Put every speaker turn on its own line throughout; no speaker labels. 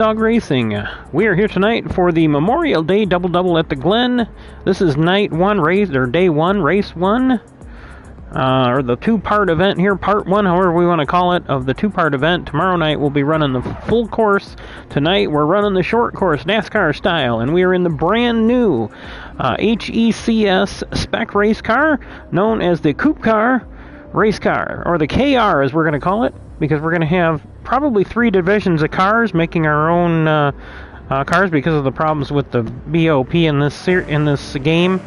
KingPittDawg Racing. We are here tonight for the Memorial Day Double at the Glen. This is night one, day one, race one, or the two-part event here, part one, however we want to call it, of the two-part event. Tomorrow night we'll be running the full course. Tonight we're running the short course, NASCAR style, and we are in the brand new HECS Spec race car, known as the KupKar RacecaR, or the KR as we're going to call it, because we're going to have probably 3 divisions of cars making our own cars because of the problems with the BOP in this game.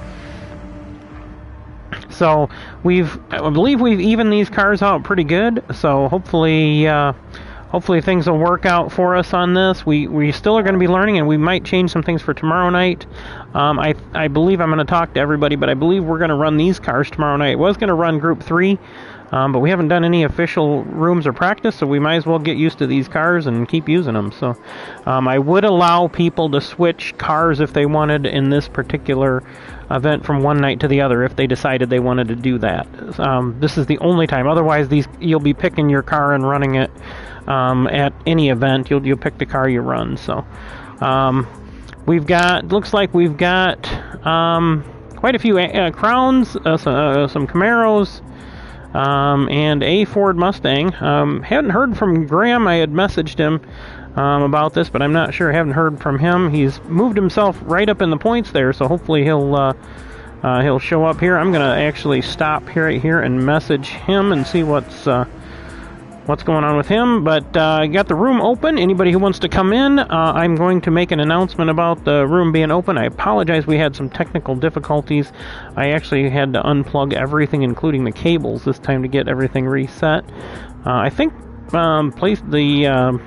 So I believe we've evened these cars out pretty good. So hopefully things will work out for us on this. We still are going to be learning, and we might change some things for tomorrow night. I believe I'm going to talk to everybody, but I believe we're going to run these cars tomorrow night. I was going to run Group 3, but we haven't done any official rooms or practice, so we might as well get used to these cars and keep using them. So I would allow people to switch cars if they wanted in this particular event from one night to the other if they decided they wanted to do that. This is the only time. Otherwise, you'll be picking your car and running it at any event. You'll pick the car you run. So looks like we've got quite a few Crowns, some Camaros, and a Ford Mustang. Hadn't heard from Graham. I had messaged him about this, but I'm not sure. I haven't heard from him. He's moved himself right up in the points there, so hopefully he'll show up here. I'm gonna actually stop right here and message him and see what's going on with him. But I got the room open. Anybody who wants to come in, I'm going to make an announcement about the room being open. I apologize, we had some technical difficulties. I actually had to unplug everything, including the cables this time, to get everything reset. I think the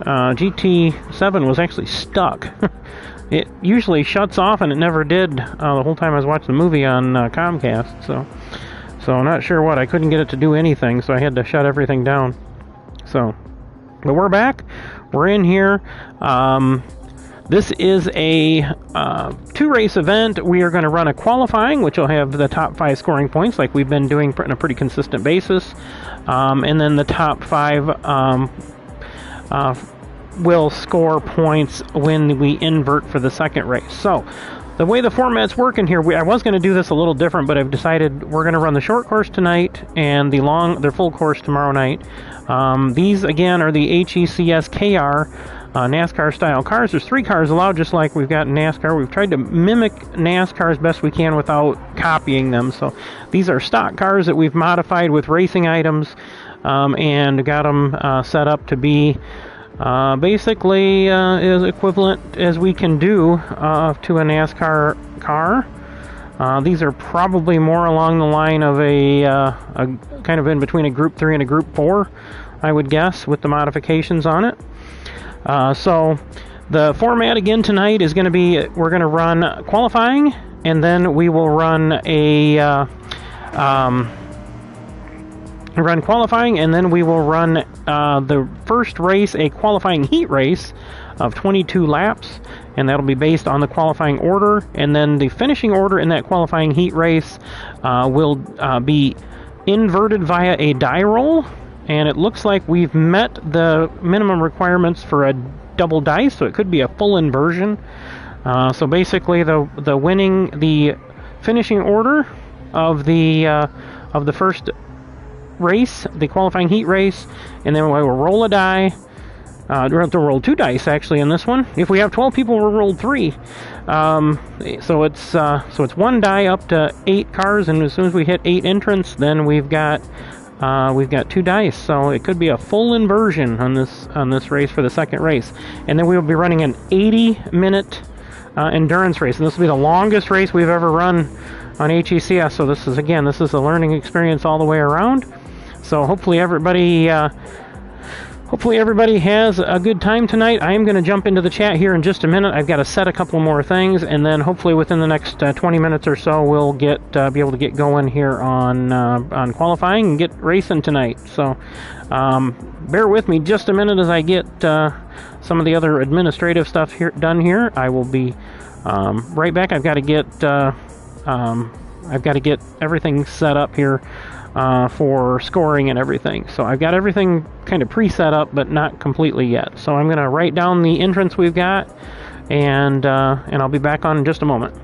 GT7 was actually stuck. It usually shuts off, and it never did the whole time I was watching the movie on Comcast. So I'm not sure what. I couldn't get it to do anything, so I had to shut everything down. But we're back. We're in here. This is a 2-race event. We are going to run a qualifying, which will have the top 5 scoring points, like we've been doing on a pretty consistent basis. And then the top 5 will score points when we invert for the second race. So the way the format's working here, I was going to do this a little different, but I've decided we're going to run the short course tonight and the full course tomorrow night. These again are the HECS KR NASCAR style cars. There's 3 cars allowed, just like we've got in NASCAR. We've tried to mimic NASCAR as best we can without copying them. So these are stock cars that we've modified with racing items and got them set up to be basically as equivalent as we can do to a NASCAR car. These are probably more along the line of a kind of in between a Group 3 and a Group 4, I would guess, with the modifications on it. So the format again tonight is going to be, we're going to run qualifying, and then we will run the first race, a qualifying heat race of 22 laps, and that'll be based on the qualifying order. And then the finishing order in that qualifying heat race will be inverted via a die roll, and it looks like we've met the minimum requirements for a double dice, so it could be a full inversion. So basically the finishing order of the first race, the qualifying heat race, and then we'll roll a die. We'll have to roll 2 dice actually in this one. If we have 12 people, we'll roll 3. So it's 1 die up to 8 cars, and as soon as we hit 8 entrants, then we've got 2 dice. So it could be a full inversion on this race for the second race, and then we will be running an 80-minute endurance race, and this will be the longest race we've ever run on HECS. So this is a learning experience all the way around. So hopefully everybody has a good time tonight. I am going to jump into the chat here in just a minute. I've got to set a couple more things, and then hopefully within the next 20 minutes or so, we'll be able to get going here on qualifying and get racing tonight. So bear with me just a minute as I get some of the other administrative stuff done here. I will be right back. I've got to get everything set up here for scoring and everything. So I've got everything kind of pre-set up, but not completely yet. So I'm going to write down the entrance we've got, and I'll be back on in just a moment.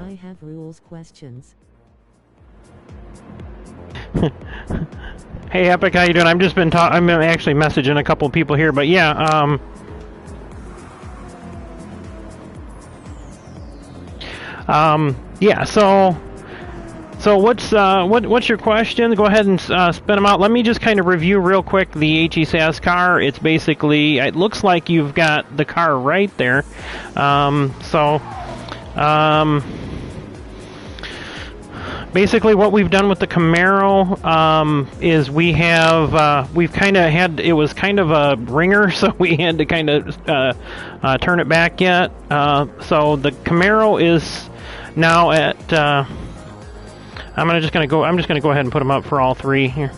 I have rules questions.
Hey Epic, how you doing? I've just been I'm actually messaging a couple people here, but yeah, yeah. So what's your question? Go ahead and spin them out. Let me just kind of review real quick the HECS car. It's basically, it looks like you've got the car right there. Basically what we've done with the Camaro is we've kind of had, it was kind of a ringer, so we had to kind of turn it back yet. So the Camaro is now at I'm just gonna go ahead and put them up for all three here.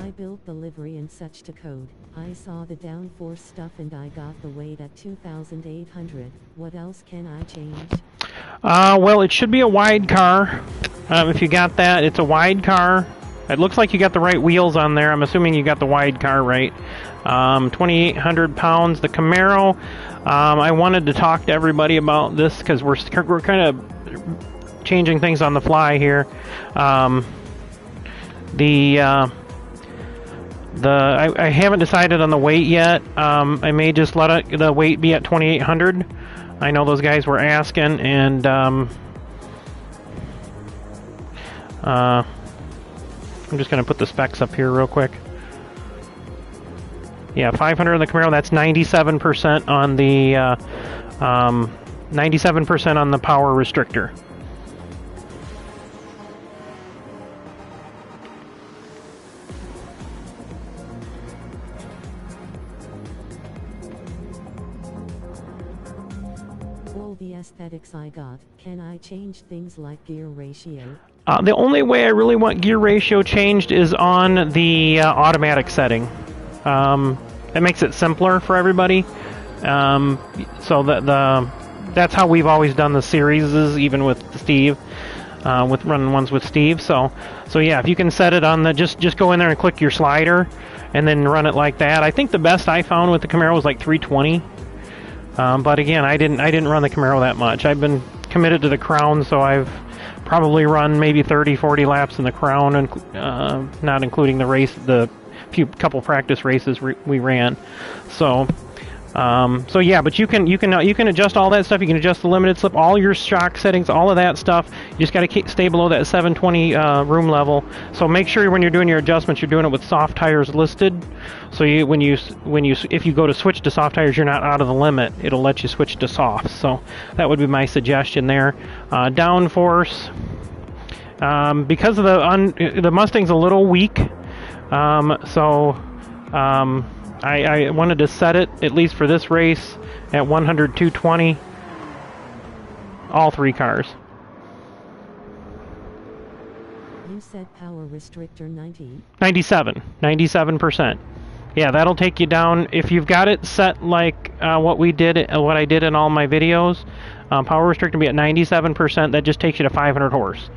I built the livery and such to code. I saw the downforce stuff and I got the weight at 2,800. What else can I change?
Well, it should be a wide car. If you got that, it's a wide car. It looks like you got the right wheels on there. I'm assuming you got the wide car right. 2,800 pounds. The Camaro, I wanted to talk to everybody about this because we're kind of changing things on the fly here. I haven't decided on the weight yet. I may just let the weight be at 2,800. I know those guys were asking, and I'm just going to put the specs up here real quick. Yeah, 500 on the Camaro. That's 97% on the 97% on the power restrictor.
All the aesthetics I got. Can I change things like gear ratio?
The only way I really want gear ratio changed is on the automatic setting. It makes it simpler for everybody. So that's how we've always done the series, even with Steve, with running ones with Steve. So yeah, if you can set it on the just go in there and click your slider, and then run it like that. I think the best I found with the Camaro was like 320. But again, I didn't run the Camaro that much. I've been committed to the Crown, so I've probably run maybe 30-40 laps in the Crown, and not including the couple practice races we ran. So yeah, but you can adjust all that stuff. You can adjust the limited slip, all your shock settings, all of that stuff. You just got to stay below that 720 room level. So make sure when you're doing your adjustments, you're doing it with soft tires listed. So if you go to switch to soft tires, you're not out of the limit. It'll let you switch to soft. So that would be my suggestion there. Downforce, because of the Mustang's a little weak. I wanted to set it, at least for this race, at 100-220, all three cars.
You said power restrictor 90?
97%. Yeah, that'll take you down, if you've got it set like what I did in all my videos, power restrictor will be at 97%, that just takes you to 500 horse.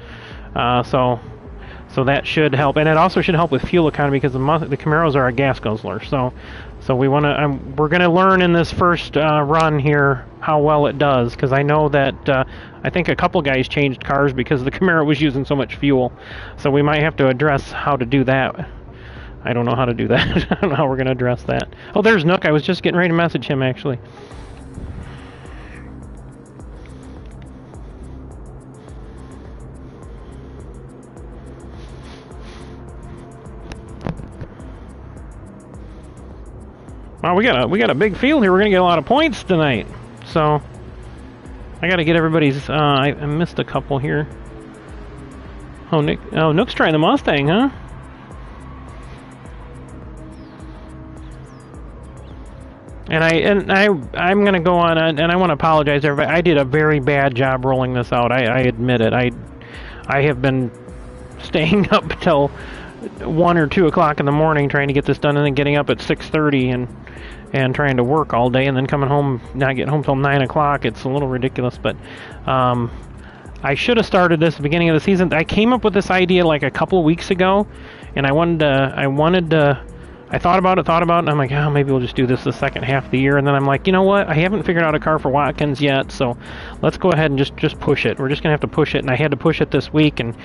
So that should help, and it also should help with fuel economy because the Camaros are a gas guzzler. So we're gonna learn in this first run here how well it does, because I know that I think a couple guys changed cars because the Camaro was using so much fuel. So we might have to address how to do that. I don't know how to do that. I don't know how we're gonna address that. Oh, there's Nook. I was just getting ready to message him actually. Well, we got a big field here. We're gonna get a lot of points tonight. So I gotta get everybody's. I missed a couple here. Oh, Nook's trying the Mustang, huh? And I'm gonna go on and I want to apologize to everybody. I did a very bad job rolling this out. I admit it. I have been staying up till 1 or 2 o'clock in the morning trying to get this done, and then getting up at 6:30 and trying to work all day, and then coming home, not getting home till 9 o'clock. It's a little ridiculous, but I should have started this at the beginning of the season. I came up with this idea like a couple of weeks ago, and I thought about it, and I'm like, oh, maybe we'll just do this the second half of the year. And then I'm like, you know what? I haven't figured out a car for Watkins yet, so let's go ahead and just push it. We're just going to have to push it, and I had to push it this week and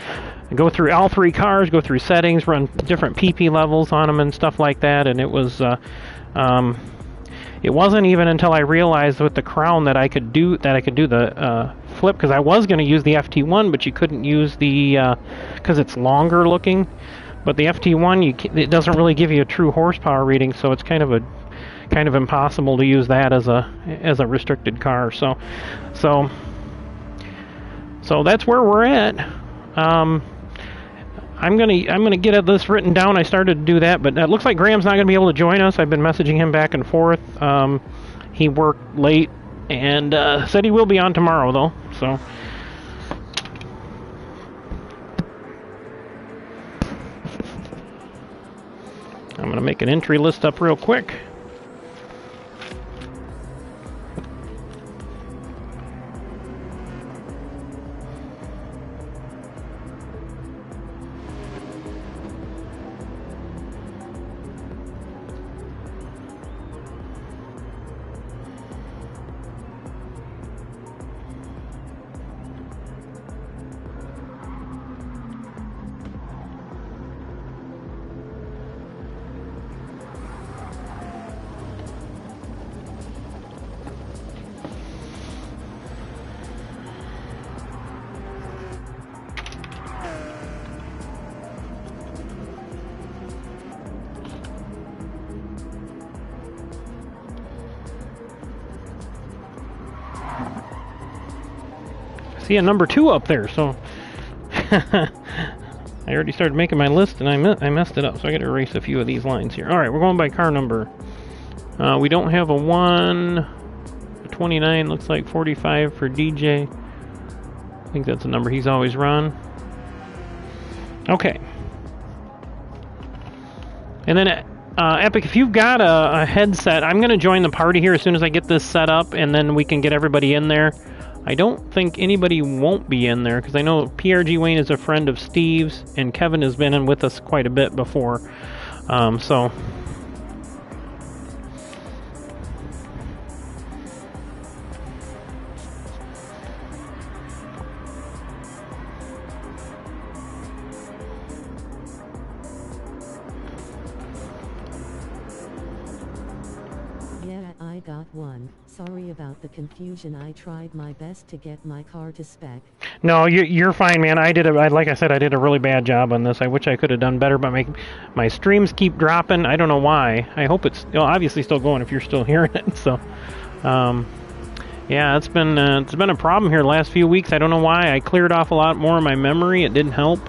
go through all three cars, go through settings, run different PP levels on them and stuff like that, and it wasn't even until I realized with the Crown that I could do the flip, because I was going to use the FT1, but you couldn't use the because it's longer looking. But the FT1, it doesn't really give you a true horsepower reading, so it's kind of impossible to use that as a restricted car. So that's where we're at. I'm gonna get this written down. I started to do that, but it looks like Graham's not gonna be able to join us. I've been messaging him back and forth. He worked late and said he will be on tomorrow though. So. I'm going to make an entry list up real quick. See a number 2 up there, so I already started making my list and I messed it up, so I got to erase a few of these lines here. All right, we're going by car number. We don't have a 1, 29, looks like 45 for DJ. I think that's the number he's always run. Okay. And then Epic, if you've got a headset, I'm going to join the party here as soon as I get this set up, and then we can get everybody in there. I don't think anybody won't be in there, because I know PRG Wayne is a friend of Steve's, and Kevin has been in with us quite a bit before. So...
I got one. Sorry about the confusion. I tried my best to get my car to spec.
No, you're fine, man. Like I said, I did a really bad job on this. I wish I could have done better, but my streams keep dropping. I don't know why. I hope it's obviously still going if you're still hearing it. So, yeah, it's been a problem here the last few weeks. I don't know why. I cleared off a lot more of my memory. It didn't help.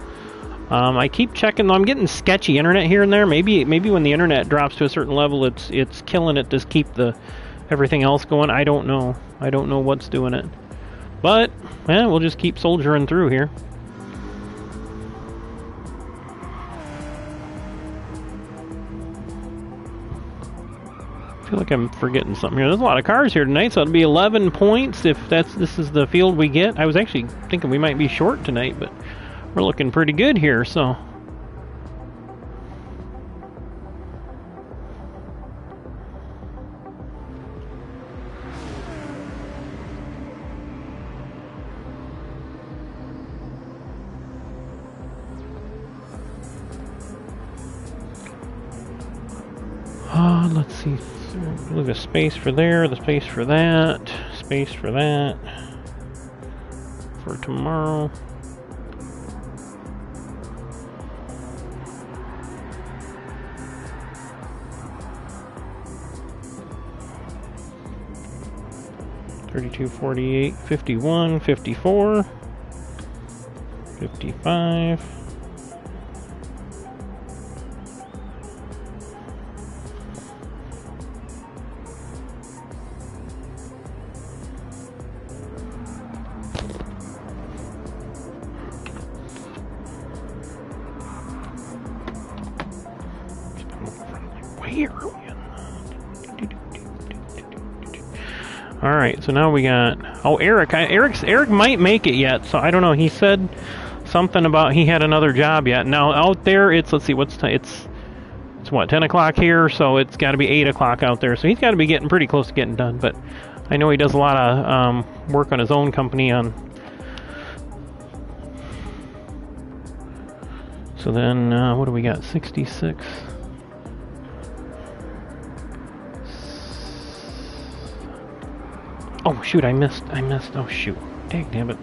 I keep checking, though. I'm getting sketchy internet here and there. Maybe when the internet drops to a certain level, it's killing it to keep everything else going. I don't know. I don't know what's doing it. But, we'll just keep soldiering through here. I feel like I'm forgetting something here. There's a lot of cars here tonight, so it'll be 11 points if this is the field we get. I was actually thinking we might be short tonight, but we're looking pretty good here, so... let's see. Leave a space for there, the space for that, space for that. For tomorrow. $32, $48, $51, $54, $55. All right, so now we got, oh, Eric. Eric might make it yet, so I don't know. He said something about he had another job yet. Now out there, it's, let's see, it's what, 10 o'clock here, so it's got to be 8 o'clock out there. So he's got to be getting pretty close to getting done. But I know he does a lot of work on his own company on. So then, what do we got? 66. Oh shoot, I missed, oh shoot. Dang, damn it.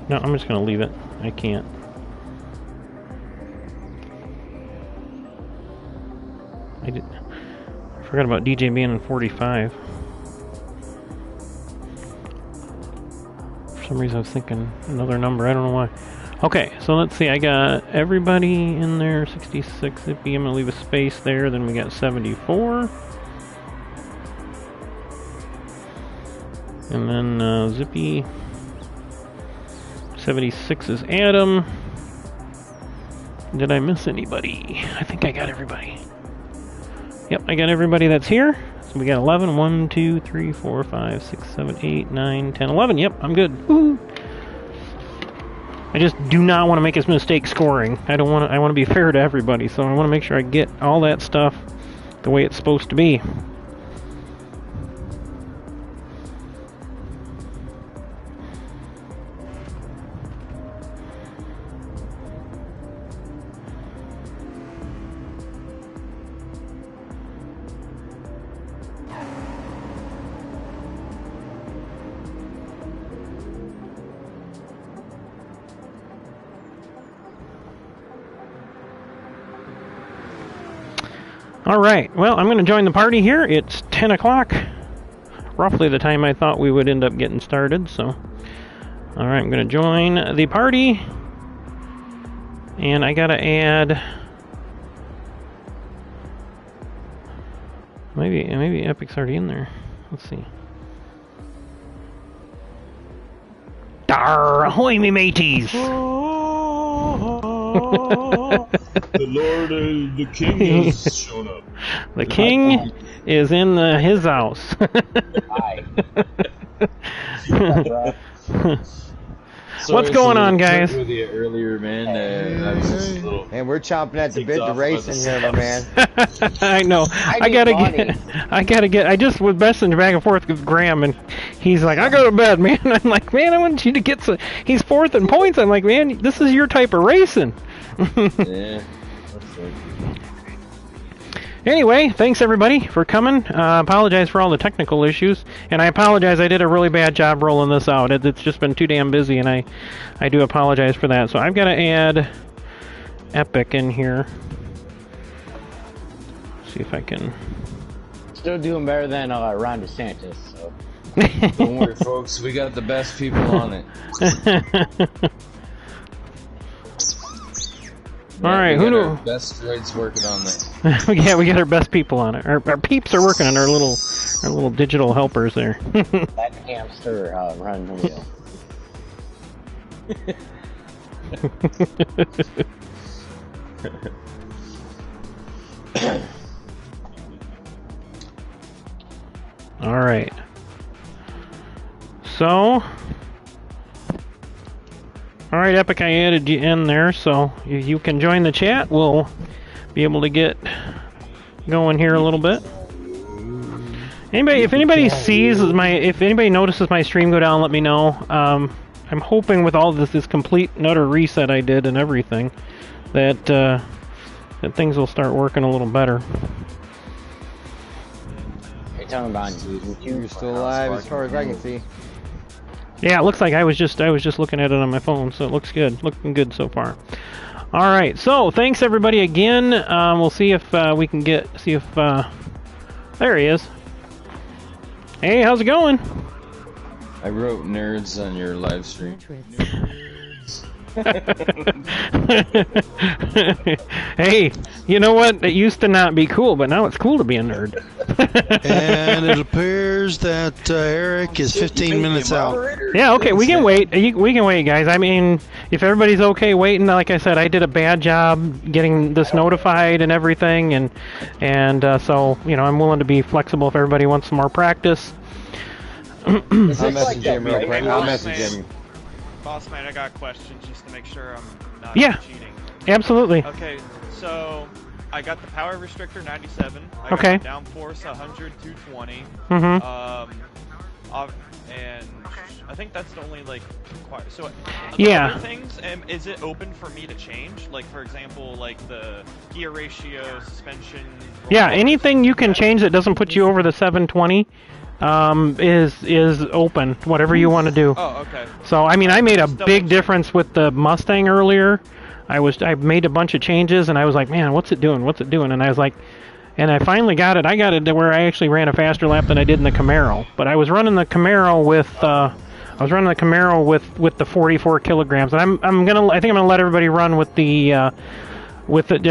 No, I'm just gonna leave it. I can't. I forgot about DJ being in 45. For some reason I was thinking another number, I don't know why. Okay, so let's see, I got everybody in there, 66 Zippy, I'm going to leave a space there, then we got 74. And then Zippy, 76 is Adam. Did I miss anybody? I think I got everybody. Yep, I got everybody that's here. So we got 11, 1, 2, 3, 4, 5, 6, 7, 8, 9, 10, 11. Yep, I'm good. Woo! I just do not want to make a mistake scoring. I want to be fair to everybody, so I want to make sure I get all that stuff the way it's supposed to be. Alright, well, I'm going to join the party here. It's 10 o'clock. Roughly the time I thought we would end up getting started, so. Alright, I'm going to join the party. And I got to add... Maybe Epic's already in there. Let's see. Dar, ahoy me mateys!
The Lord, the King has shown up.
The King is in his house.
Hi.
What's going on, guys?
With you earlier, man. I was just a little
And we're chomping at the bit to race in here, my man.
I know. I just was messaging back and forth with Graham, and he's like, I go to bed, man. I'm like, man, I want you to get some. He's fourth in points. I'm like, man, this is your type of racing.
yeah.
Anyway, thanks everybody for coming. Apologize for all the technical issues, and I apologize. I did a really bad job rolling this out. It's just been too damn busy, and I do apologize for that. So I've got to add Epic in here. See if I can.
Still doing better than Ron DeSantis. So.
Don't worry, folks. We got the best people on it.
All right, who knew?
Best droids working on it.
Yeah, we got our best people on it. Our peeps are working on our little digital helpers there.
That hamster run the wheel.
All right. So. Alright, Epic, I added you in there, so you can join the chat. We'll be able to get going here a little bit. If anybody notices my stream go down, let me know. I'm hoping with all this complete and utter reset I did and everything, that things will start working a little better.
Hey, tell me about
You're still alive as far as I can see.
Yeah, it looks like I was just looking at it on my phone, so it looks good. Looking good so far. All right, so thanks everybody again. We'll see if we can there he is. Hey, how's it going?
I wrote nerds on your live stream.
Hey, you know what? It used to not be cool, but now it's cool to be a nerd.
And it appears that Eric is 15 minutes out.
Yeah, okay, we can wait. We can wait, guys. I mean, if everybody's okay waiting, like I said, I did a bad job getting this notified and everything, and so, you know, I'm willing to be flexible if everybody wants some more practice.
I'll message him real quick. I'll message him.
Boss man, I got questions just to make sure I'm not cheating.
Absolutely.
Okay, so I got the power restrictor 97. I got the downforce 100, 220. And I think that's the only like so other things, is it open for me to change? Like for example, like the gear ratio, suspension.
Yeah, anything you can change that doesn't put you over the 720 is open. Whatever you want to do.
Oh, okay.
So I mean, I made a big difference with the Mustang earlier. I made a bunch of changes, and I was like, man, what's it doing? What's it doing? And I was like, and I finally got it. I got it to where I actually ran a faster lap than I did in the Camaro. But I was running the Camaro with the 44 kilograms, and I think I'm gonna let everybody run with the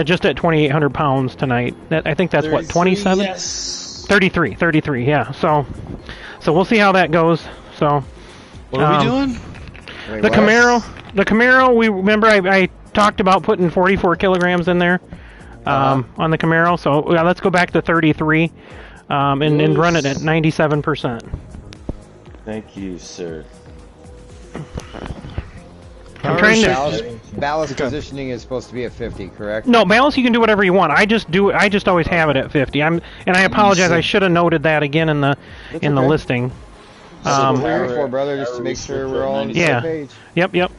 just at 2,800 pounds tonight. I think that's what 27.
Yes.
33, yeah. So we'll see how that goes. So
what are we doing?
The Camaro. We remember I talked about putting 44 kilograms in there on the Camaro. So let's go back to 33 and run it at 97%.
Thank you, sir.
I'm trying to.
Ballast positioning is supposed to be at 50, correct?
No, ballast you can do whatever you want. I just always have it at 50. And I apologize. I should have noted that again in the listing.
3 or 4, brother, just to make sure we're all on the same page.
Yep.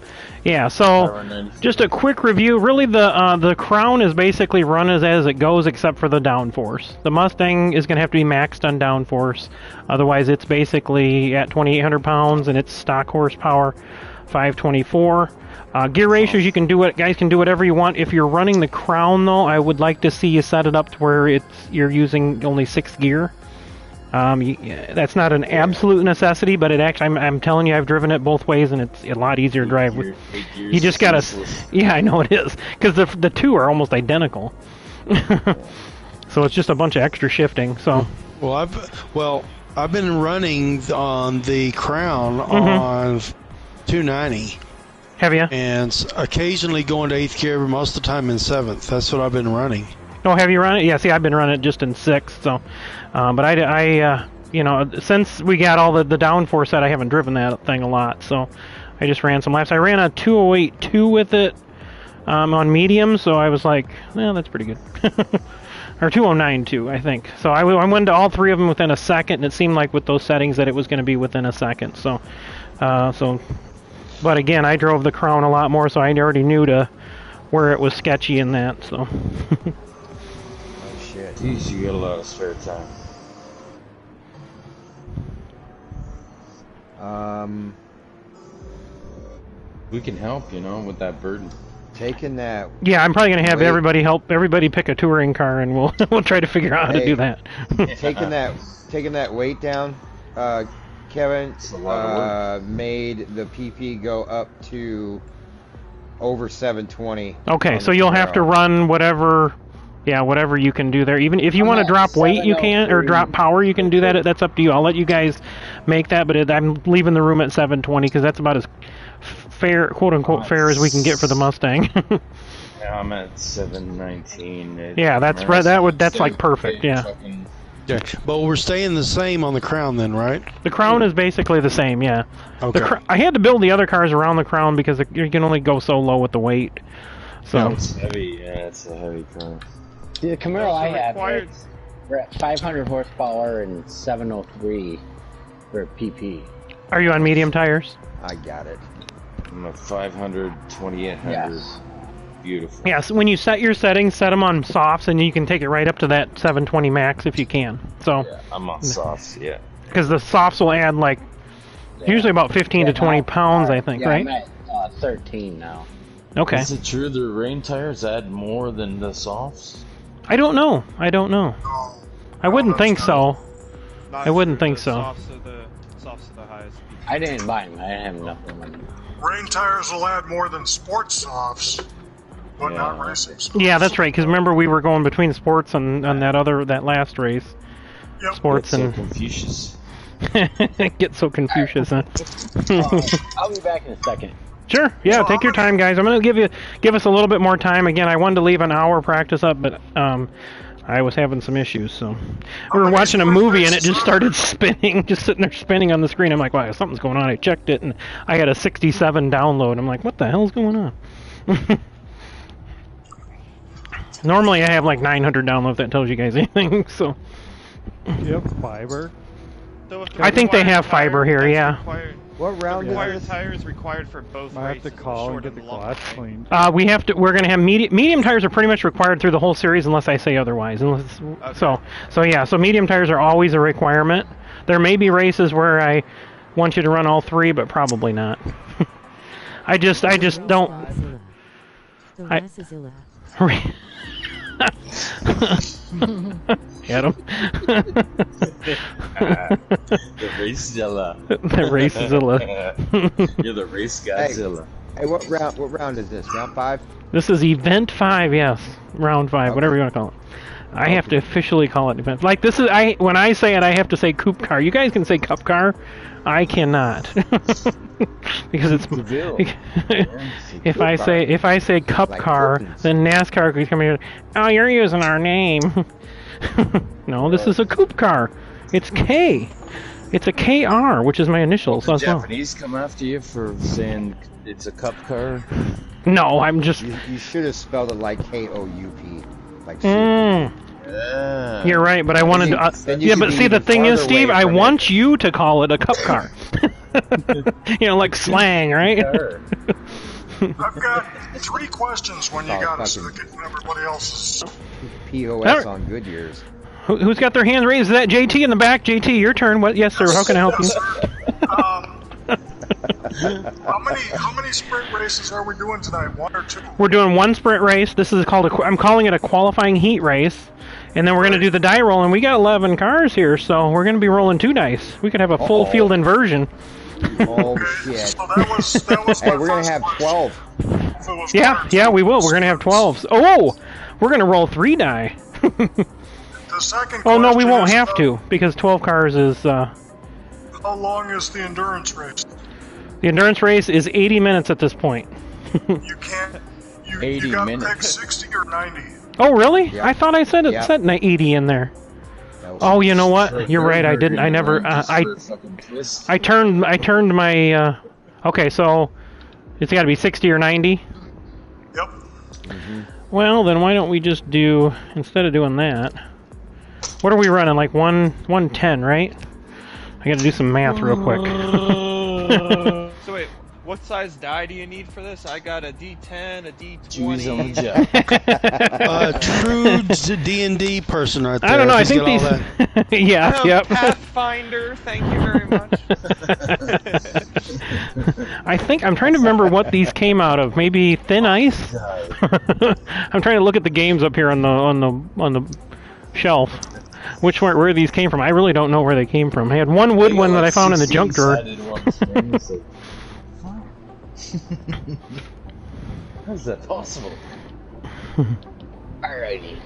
Yeah. So just a quick review. Really, the Crown is basically run as it goes, except for the downforce. The Mustang is going to have to be maxed on downforce. Otherwise, it's basically at 2,800 pounds and it's stock horsepower, 524. Gear ratios, you can do it. Guys can do whatever you want. If you're running the Crown, though, I would like to see you set it up to where you're using only 6 gear. That's not an absolute necessity, but it actually, I'm telling you, I've driven it both ways, and it's a lot easier to drive with. You just gotta, yeah, I know it is, because the two are almost identical. So it's just a bunch of extra shifting. So.
Well, I've been running on the Crown on 290.
Have you?
And occasionally going to 8th gear, but most of the time in 7th. That's what I've been running.
Oh, have you run it? Yeah, see, I've been running it just in 6th. So, but I you know, since we got all the downforce set, I haven't driven that thing a lot. So, I just ran some laps. I ran a 208.2 with it on medium. So I was like, well, that's pretty good. Or 209.2, I think. So I went to all 3 of them within a second, and it seemed like with those settings that it was going to be within a second. So, but again, I drove the Crown a lot more, so I already knew where it was sketchy in that. So.
Oh shit!
Jeez, you got a lot of spare time. We can help, you know, with that burden.
Taking that.
Yeah, I'm probably gonna have everybody pick a touring car, and we'll try to figure out how to do that.
taking that weight down. Kevin made the PP go up to over 720.
Okay, so you'll have to run whatever you can do there. Even if you want to drop weight, you can, or drop power, you can do that. That's up to you. I'll let you guys make that, but I'm leaving the room at 720 because that's about as fair, quote unquote, fair as we can get for the Mustang.
Yeah, I'm at 719.
Yeah, that's right. That's like perfect. Yeah.
Yeah, but we're staying the same on the Crown then, right?
The Crown is basically the same, yeah.
Okay.
I had to build the other cars around the Crown because you can only go so low with the weight. So
it's heavy. Yeah, it's a heavy car.
The Camaro I have, we're at 500 horsepower and 703 for PP.
Are you on medium tires?
I got it.
I'm at 500, 2800.
Yes.
Beautiful.
Yeah, so when you set your settings, set them on softs, and you can take it right up to that 720 max if you can. So.
Yeah, I'm on softs, yeah.
Because the softs will add like usually about 15 to 20 pounds, I think, right?
I'm at 13 now.
Okay.
Is it true the rain tires add more than the softs?
I don't know. I wouldn't think so. I wouldn't think so.
Softs are the highest.
I didn't buy them. I didn't have enough of them.
Rain tires will add more than sports softs, but not racing softs.
Yeah, that's right. Because remember, we were going between sports and that last race.
Yep.
Sports and
Confucius.
Get so Confucius, huh?
I'll be back in a second.
Sure. Yeah, take your time, guys. I'm gonna give us a little bit more time. Again, I wanted to leave an hour practice up, but I was having some issues, so we were watching a movie and it just started spinning, just sitting there spinning on the screen. I'm like, wow, something's going on. I checked it and I had a 67 download. I'm like, what the hell's going on? Normally I have like 900 downloads. If that tells you guys anything. So.
Do you have fiber?
So
I think they have fiber here. Yeah.
What round is
required
this?
tires required for both
I have
races.
to call and get the glass cleaned.
We're going to have medium tires are pretty much required through the whole series unless I say otherwise. So medium tires are always a requirement. There may be races where I want you to run all three, but probably not. I just don't. Adam.
The Racezilla.
The Racezilla.
You're the Race Godzilla.
Hey, what round is this? Round 5?
This is Event 5, yes. Round 5, whatever you want to call it. I have to officially call it Event. Like, this is, when I say it, I have to say KupKar. You guys can say KupKar. I cannot. Because it's if I say KupKar, then NASCAR could come here. Oh, you're using our name. No, this is a KupKar. It's K. It's a KR, which is my initials.
Did the Japanese come after you for saying it's a KupKar?
No, I'm just.
You should have spelled it like KOUP, like.
You're right, but I wanted to. Yeah, but see, the thing is, Steve, I want you to call it a KupKar. Like slang, right?
I've got 3 questions when you got us, so that everybody else's.
POS on Goodyears.
Who's got their hand raised? Is that JT in the back? JT, your turn. What? Yes, sir. How can I help you?
How many sprint races are we doing tonight? 1 or 2?
We're doing 1 sprint race. This is called I'm calling it a qualifying heat race. And then we're going to do the die roll, and we got 11 cars here, so we're going to be rolling 2 dice. We could have a full field inversion.
Oh, shit.
So that was
hey, we're going to have 12.
Yeah, we will. We're going to have 12s. Oh, we're going to roll 3 die.
The second
oh, no, we won't have to, because 12 cars is...
How long is the endurance race?
The endurance race is 80 minutes at this point.
You can't... You got to pick 60 or 90.
Oh, really?
Yep.
I thought I said it said 80 in there. Oh, you know what? You're right. I didn't. I never. I turned my. Okay, so it's got to be 60 or 90.
Yep.
Well, then why don't we just do, instead of doing that? What are we running? Like 110, right? I got to do some math real quick.
So wait, what size die do you need for this? I got a D10, a D20.
True D&D person right there.
I don't know. I think these. Yeah. Yep.
Pathfinder. Thank you very much.
I think I'm trying to remember what these came out of. Maybe Thin Ice. I'm trying to look at the games up here on the shelf. Where these came from? I really don't know where they came from. I had one wood one that I found in the junk drawer.
How is that possible?
Alrighty.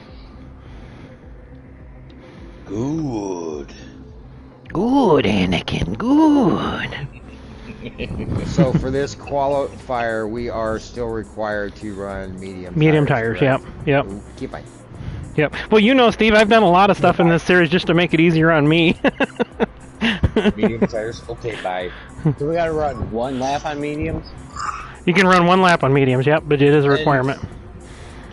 Good,
Anakin. Good.
So for this qualifier, we are still required to run medium
tires. Yep.
Keep fine.
Yep. Well, you know, Steve, I've done a lot of stuff in this series just to make it easier on me.
Medium tires? Okay, bye.
So we gotta run 1 lap on mediums?
You can run 1 lap on mediums, yep, but it is a requirement.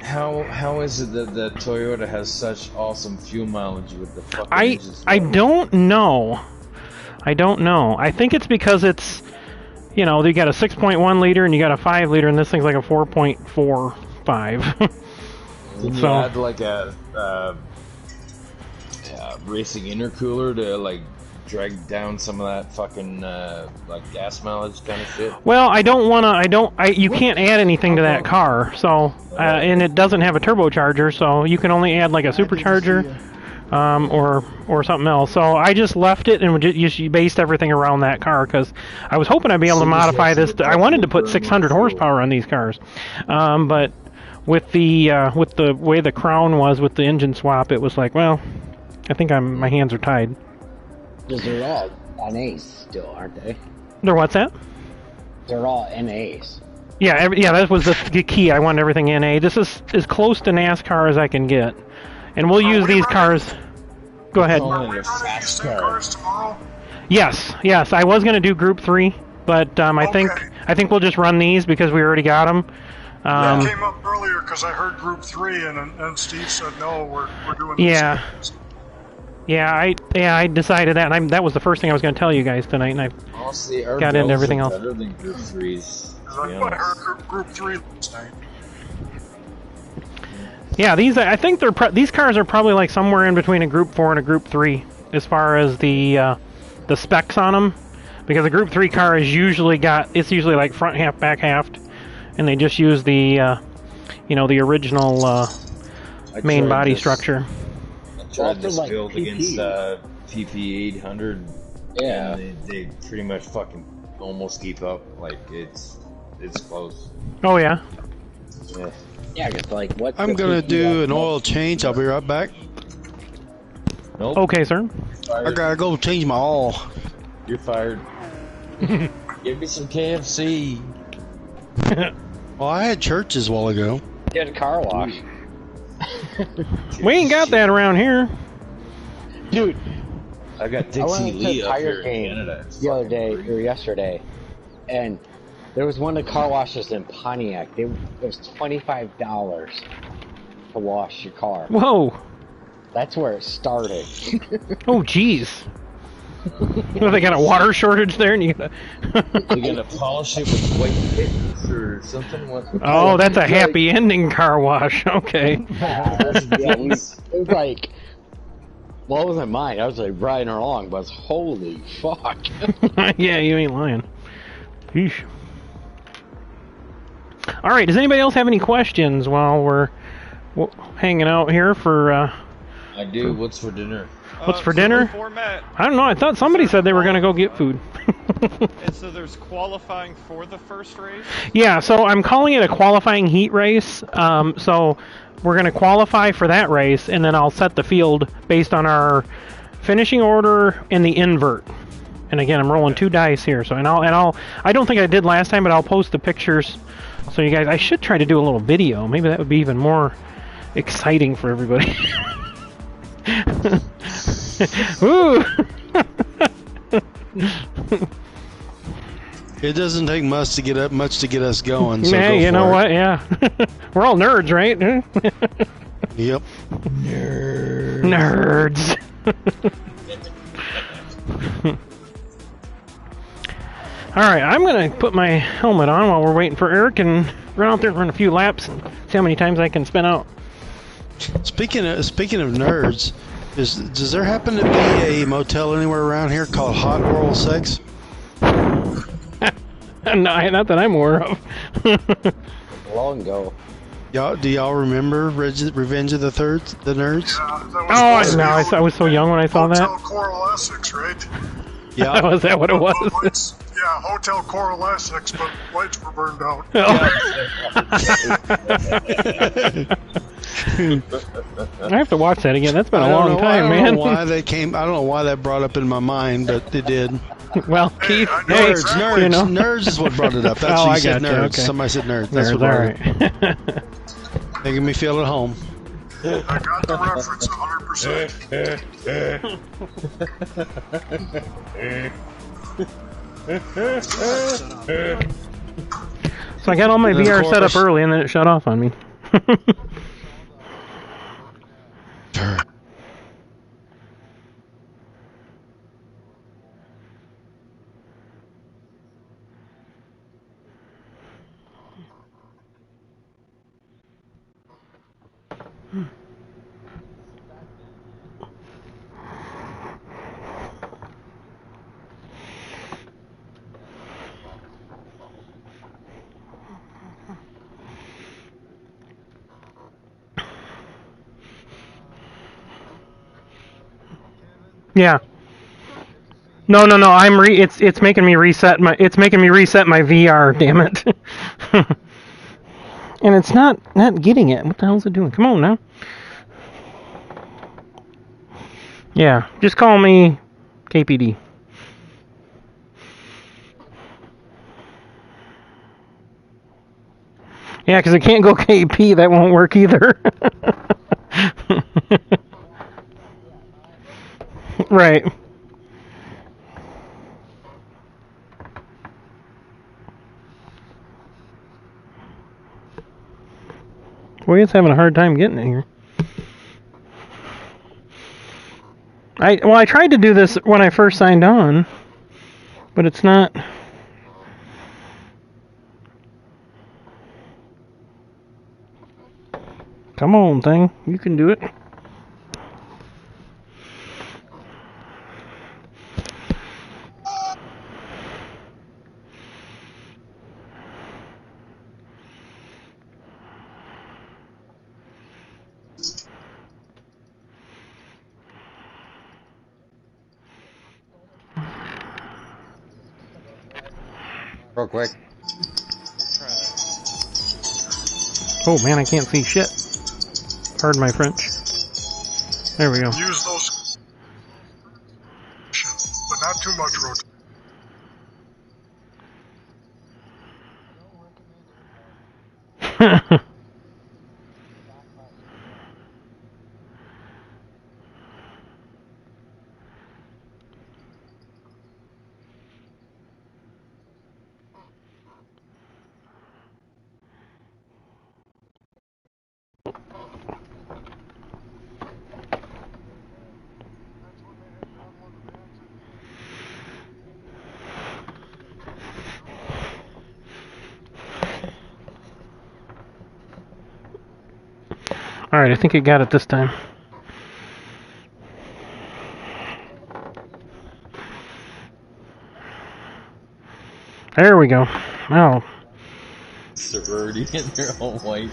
How is it that the Toyota has such awesome fuel mileage with the fucking engines?
I don't know. I think it's because it's, you got a 6.1 liter and you got a 5 liter, and this thing's like a 4.45.
Can you add like a racing intercooler to like drag down some of that fucking like gas mileage kind of shit?
Well, you can't add anything to that car, so and it doesn't have a turbocharger, so you can only add like a supercharger or something else. So I just left it and just based everything around that car because I was hoping I'd be able to modify this. I wanted to put 600 horsepower on these cars, but with the way the Crown was with the engine swap, it was like, well, I think my hands are tied.
Because they're all NAs still, aren't they?
They're what's that?
They're all NAs.
Yeah, that was the key. I want everything NA. This is as close to NASCAR as I can get. And we'll use these cars. Go ahead. Yes. I was going to do Group 3, but I think we'll just run these because we already got them.
That came up earlier because I heard Group 3 and Steve said no, we're doing this.
Yeah, I decided that, and that was the first thing I was going to tell you guys tonight, and I got into everything else.
Better than Group 3s.
I heard Group 3 last night.
Yeah, I think these cars are probably like somewhere in between a Group 4 and a Group 3 as far as the specs on them, because a Group 3 car is usually like front half, back half, and they just use the the original main body structure.
I tried this build against PP 800.
Yeah,
and they pretty much fucking almost keep up. Like it's close.
Oh yeah.
Yeah, just like what?
I'm gonna do an oil change. I'll be right back.
Nope.
Okay, sir.
I gotta go change my oil.
You're fired. Give me some KFC.
Well, I had churches a while ago.
Get a car wash.
We ain't got that around here,
dude.
I got Dixie Lee up here in Canada.
The other day or yesterday, and there was one of the car washes in Pontiac. It was $25 to wash your car.
Whoa.
That's where it started.
Oh, jeez. Well, they got a water shortage there, and
you gotta polish it with white pits or something.
Oh, that's a happy ending car wash. Okay.
It was like, well, it wasn't mine. I was like riding along, but holy fuck.
Yeah, you ain't lying. Yeesh. All right. Does anybody else have any questions while we're hanging out here for?
I do. What's for dinner?
What's for dinner? I don't know. I thought somebody said they were going to go get food.
And so there's qualifying for the first race?
Yeah, so I'm calling it a qualifying heat race. So we're going to qualify for that race, and then I'll set the field based on our finishing order and the invert. And again, I'm rolling 2 dice here. So I don't think I did last time, but I'll post the pictures. So you guys, I should try to do a little video. Maybe that would be even more exciting for everybody. Ooh.
It doesn't take much to get us going. So
yeah, you know what? Yeah, we're all nerds, right?
Yep.
Nerds. All right, I'm gonna put my helmet on while we're waiting for Eric and run out there and run a few laps and see how many times I can spin out.
Speaking of nerds, does there happen to be a motel anywhere around here called Hot Oral Sex?
No, not that I'm aware of.
Long ago.
Do y'all remember Revenge of the Nerds?
Yeah,
I was so young when I saw
Hotel
that.
Coral Essex, right?
Yeah.
Was that what it was?
Yeah, Hotel Coral Essex, but lights were burned out.
I have to watch that again. That's been a long time, man.
I don't know why that brought up in my mind, but it did.
Well, Keith,
nerds,
you know.
Nerds is what brought it up. That's what you said, nerds. Okay. Somebody said nerds. That's what brought it. Making me feel at home.
I got the reference 100%.
So I got all my VR set up early, and then it shut off on me. Yeah. No. It's making me reset my VR. Damn it. And it's not getting it. What the hell is it doing? Come on now. Yeah. Just call me KPD. Yeah, because it can't go KP. That won't work either. Right. Boy, it's having a hard time getting in here. I tried to do this when I first signed on, but it's not. Come on, thing. You can do it.
Real quick.
Oh man, I can't see shit. Pardon my French. There we go.
Use those, but not too much rotation.
Alright, I think it got it this time. There we go. Oh.
Sorority in their own white.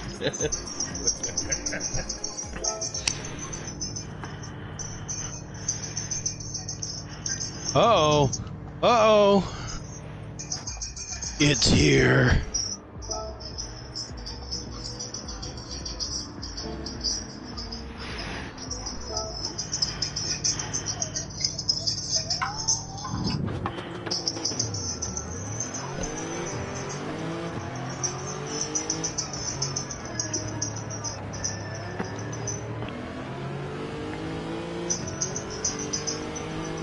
Uh-oh. Uh-oh. It's here.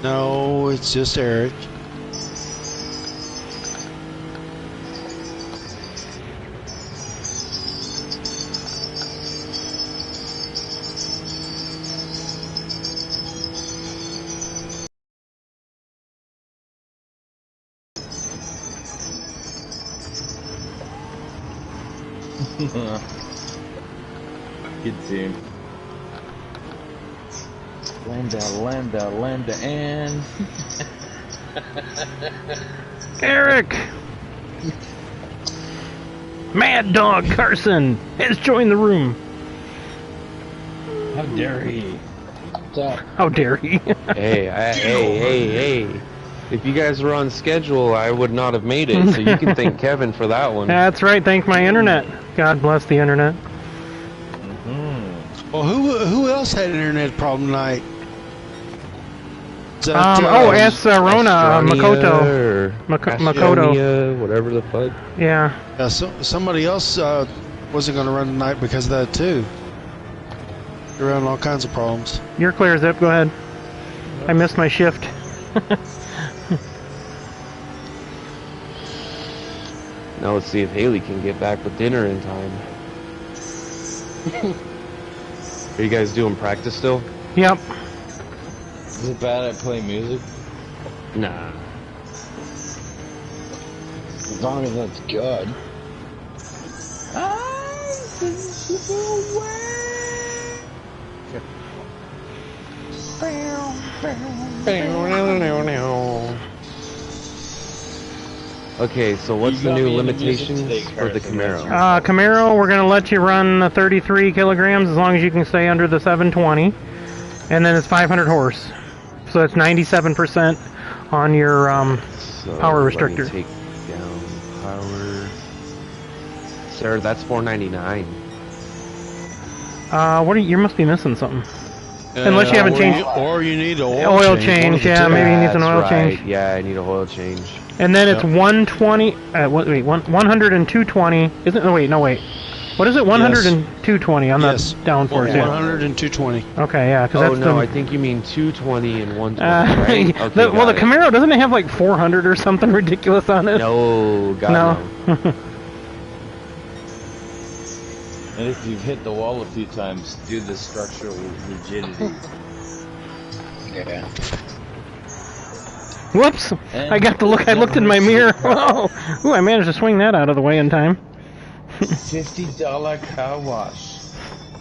No, it's just Eric.
Good team. Lambda, and...
Eric! Mad Dog Carson has joined the room.
How dare he?
What's up?
How dare he?
Hey. If you guys were on schedule, I would not have made it, so you can thank Kevin for that one.
That's right, thank my internet. God bless the internet.
Well, who else had an internet problem tonight?
Ask Rona Makoto.
Makoto. Whatever the fuck.
Yeah.
Somebody else wasn't going to run tonight because of that, too. They're having all kinds of problems.
You're clear, Zip. Go ahead. I missed my shift.
Now let's see if Haley can get back with dinner in time. Are you guys doing practice still?
Yep.
Is it bad at playing music?
Nah.
As long as it's good.
Okay, so what's the new limitations for the Camaro?
Camaro, we're going to let you run 33 kilograms as long as you can stay under the 720. And then it's 500 horse. So that's 97% on your
So
power
let me
restrictor.
take down power. Sir, that's $4.99.
What are you must be missing something. Unless you haven't changed.
Or you need an
oil change. Yeah, maybe he needs an oil change.
Yeah, I need an oil change.
And then it's 120. Wait, 100 and 220. Isn't? Oh, wait, no, wait. What is it? 100 and 220 on the downforce.
100 and 220.
Okay, yeah, because that's
no,
the.
I think you mean 220 and 120. Right? Okay,
well, the Camaro doesn't it have like 400 or something ridiculous on it?
No, God no.
And if you've hit the wall a few times, do the structural rigidity.
Yeah.
Whoops! I got to look. I looked in my mirror. Oh, ooh! I managed to swing that out of the way in time.
$50 car wash.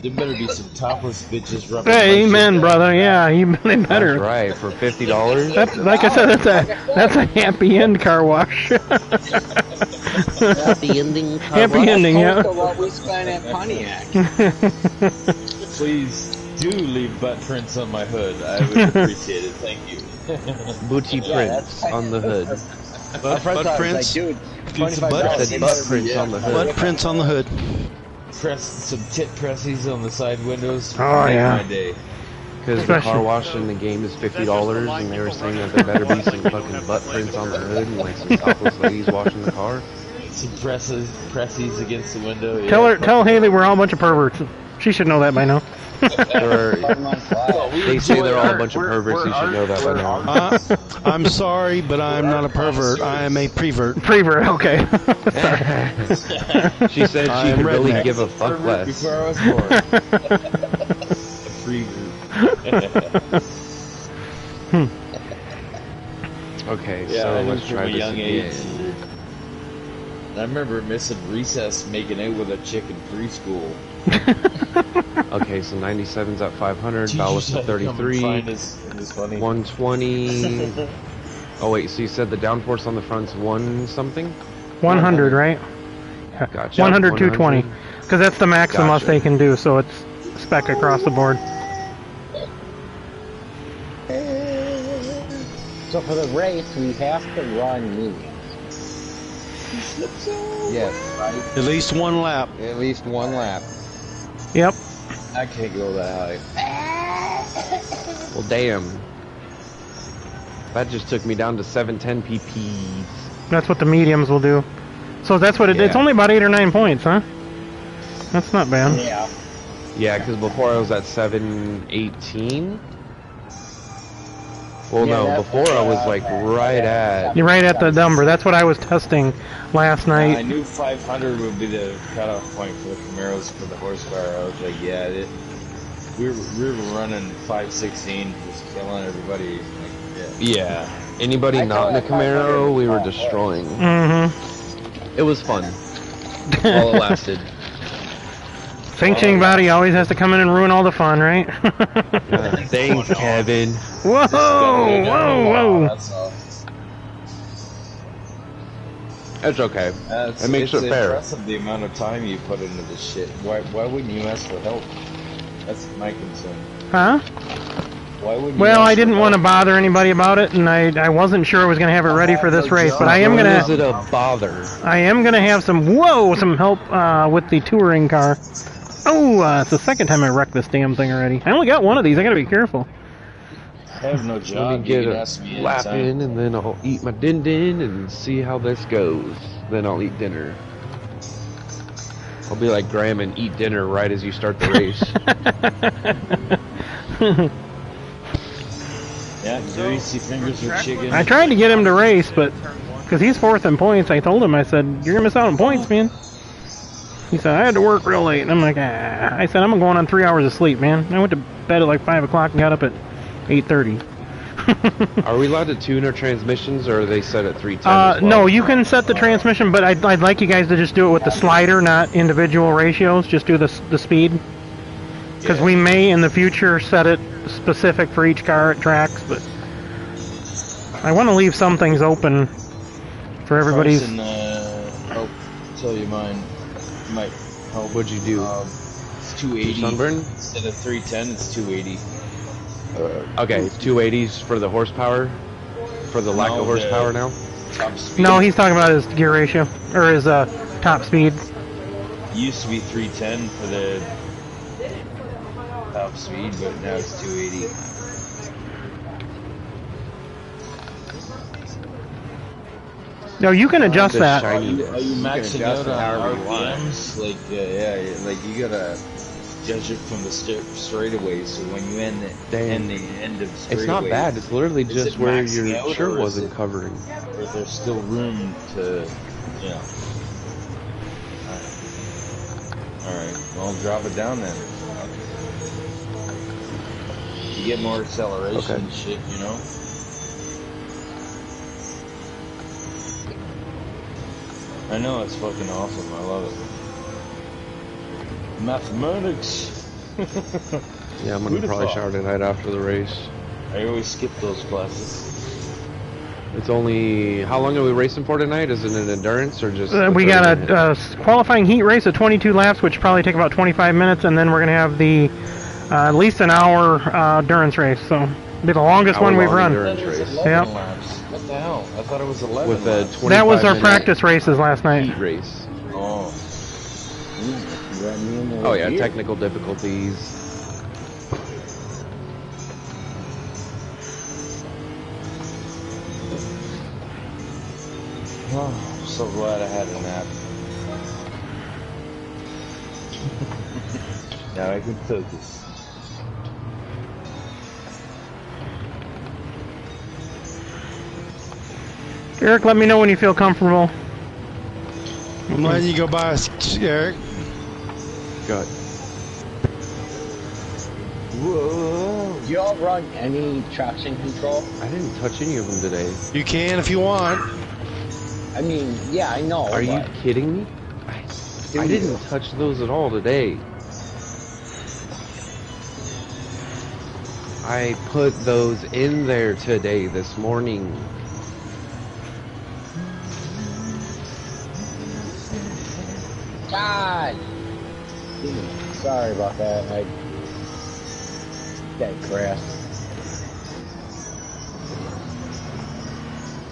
There better be some topless bitches rubbing.
Hey, amen, brother. Yeah, you better.
That's right, for $50.
That's like I said. That's a happy end car wash.
Happy ending.
Happy ending. Yeah.
What we spent at Pontiac.
Please do leave butt prints on my hood. I would appreciate it. Thank you.
Booty prints on the hood.
Butt prints.
Like, dude,
butt
prints on the hood.
Butt prints on the hood.
Press some tit pressies on the side windows.
Oh yeah.
My day.
Because the car wash in the game is $50, and they were saying that there better be some fucking butt prints on the hood and like some topless ladies washing the car.
Some pressies against the window.
Yeah. Tell Haley we're all a bunch of perverts. She should know that by now.
They say they're all a bunch of perverts. You should know that by now.
I'm sorry, but I'm not a pervert. I am a prevert.
Prevert, okay.
She said she could really give a fuck less.
Before I was born. A prevert.
Okay,
yeah,
so
I
let's try this
young
again.
age. I remember missing recess, making out with a chick in preschool.
Okay, so 97's at 500, ballast at 33, 120. Oh wait, so you said the downforce on the front's 1 something?
100, right?
Gotcha.
100, 220. Because that's the maximum they can do, so it's spec across the board.
So for the race, we have to run mediums.
Yes.
Right?
At least 1 lap.
At least 1 lap.
Yep.
I can't go that high.
Well, damn. That just took me down to 710 pp's.
That's what the mediums will do. So that's what it's only about 8 or 9 points, huh? That's not bad.
Yeah.
Yeah, because before I was at 718. Well, no, before I was like right at...
You're right at the number. That's what I was testing last night.
I knew 500 would be the cutoff point for the Camaros for the horsepower. I was like, yeah, we were running 516, just killing everybody. Like,
yeah. Anybody not in a Camaro, we were destroying.
Mm-hmm.
It was fun. While it lasted.
Sanctioning body always has to come in and ruin all the fun, right?
Thanks, Kevin.
Whoa! Whoa!
It's okay. It makes it fair.
It's impressive the amount of time you put into this shit. Why wouldn't you ask for help? That's my concern.
Huh?
Why wouldn't
well, I didn't want to bother anybody about it, and I wasn't sure I was going to have it ready for this race, but I am going to...
Is it a bother?
I am going to have some help with the touring car. Oh, it's the second time I wrecked this damn thing already. I only got one of these. I got to be careful.
I have no job.
Let me get a lap in, and then I'll eat my din-din and see how this goes. Then I'll eat dinner. I'll be like Graham and eat dinner right as you start the race.
Yeah, greasy fingers with chicken.
I tried to get him to race, but because he's 4th in points, I told him, I said, you're going to miss out on points, man. He said, I had to work real late. And I'm like, ah. I said, I'm going on 3 hours of sleep, man. I went to bed at like 5 o'clock and got up at 8:30.
Are we allowed to tune our transmissions, or are they set at 310?
No, you can set the transmission, but I'd like you guys to just do it with the slider, not individual ratios. Just do the speed. Because we may, in the future, set it specific for each car at tracks, but I want to leave some things open for everybody's...
I'll tell you mine. Might help.
What'd you do?
It's 280.
Sunburn?
Instead of 310, it's 280.
Okay, 280s for the horsepower? For the lack of horsepower now?
No, he's talking about his gear ratio. Or his top speed.
Used to be 310 for the top speed, but now it's 280.
No, you can adjust that.
Are you maxing out on RPMs? Like, yeah, like you gotta judge it from the straightaway. So when you end the end of straightaway,
it's not bad. It's literally just where your shirt wasn't covering.
Or there's still room to, you know. Alright, well, drop it down then. You get more acceleration and shit, you know? I know, it's fucking awesome. I love it. Mathematics!
Yeah, I'm gonna probably shower tonight after the race.
I always skip those classes.
It's only... How long are we racing for tonight? Is it an endurance or just...
We got a qualifying heat race of 22 laps, which probably take about 25 minutes, and then we're going to have the at least an hour endurance race. So it'll be the longest one we've run.
Yep. What the hell? I thought it was 11
With
laps.
That was our practice races last night.
Heat race.
Oh.
Oh yeah, technical difficulties.
Oh, I'm so glad I had a nap. Now I can focus.
Eric, let me know when you feel comfortable.
I'm letting you go by, Eric.
Good.
Whoa. Do y'all run any traction control?
I didn't touch any of them today.
You can if you want.
I mean, yeah, I know.
Are you kidding me? I didn't touch those at all today. I put those in there today, this morning.
God! Sorry about that. That crashed.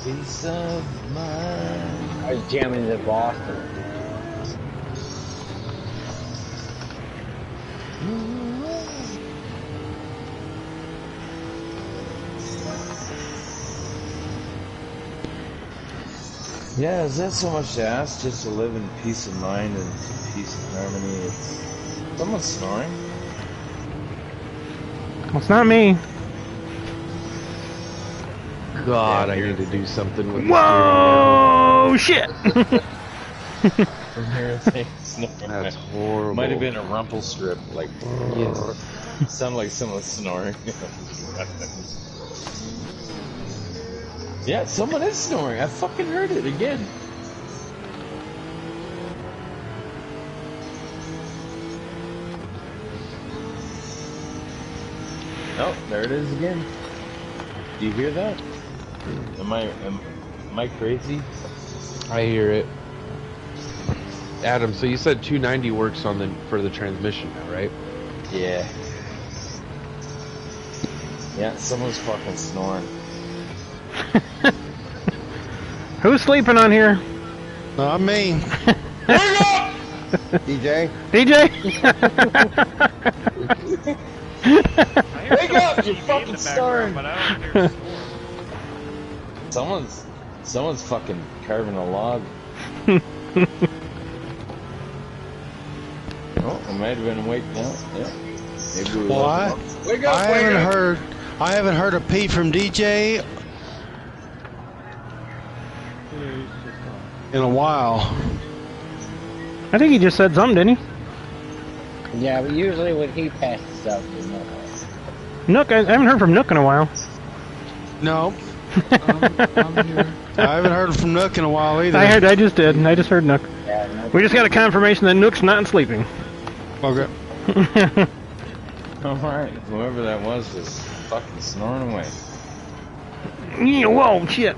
Peace of mind.
I was jamming into Boston.
Yeah, is that so much to ask? Just to live in peace of mind and peace and harmony? It's... Someone's snoring.
Well, it's not me.
God, I need to do something with
Whoa, shit!
From here,
that's horrible.
Might have been a rumple strip, like.
Yes.
Sound like someone snoring. Yeah, someone is snoring. I fucking heard it again. Oh, there it is again. Do you hear that? Am I crazy?
I hear it. Adam, so you said 290 works on for the transmission now, right?
Yeah. Yeah, someone's fucking snoring.
Who's sleeping on here?
Not me.
Wake up!
DJ?
DJ?
Wake up! You're fucking snoring! Someone's fucking carving a log. Oh, I might have been awake now. Yeah. Maybe we
Well,
wake up,
I haven't heard a peep from DJ in a while.
I think he just said something, didn't he?
Yeah, but usually when he passes out, you know.
Nook, I haven't heard from Nook in a while.
No. I'm here. I haven't heard from Nook in a while either.
I just did. I just heard Nook.
Yeah, no.
We just got a confirmation that Nook's not sleeping.
Okay.
Alright, whoever that was fucking snoring away.
Yeah, whoa, shit.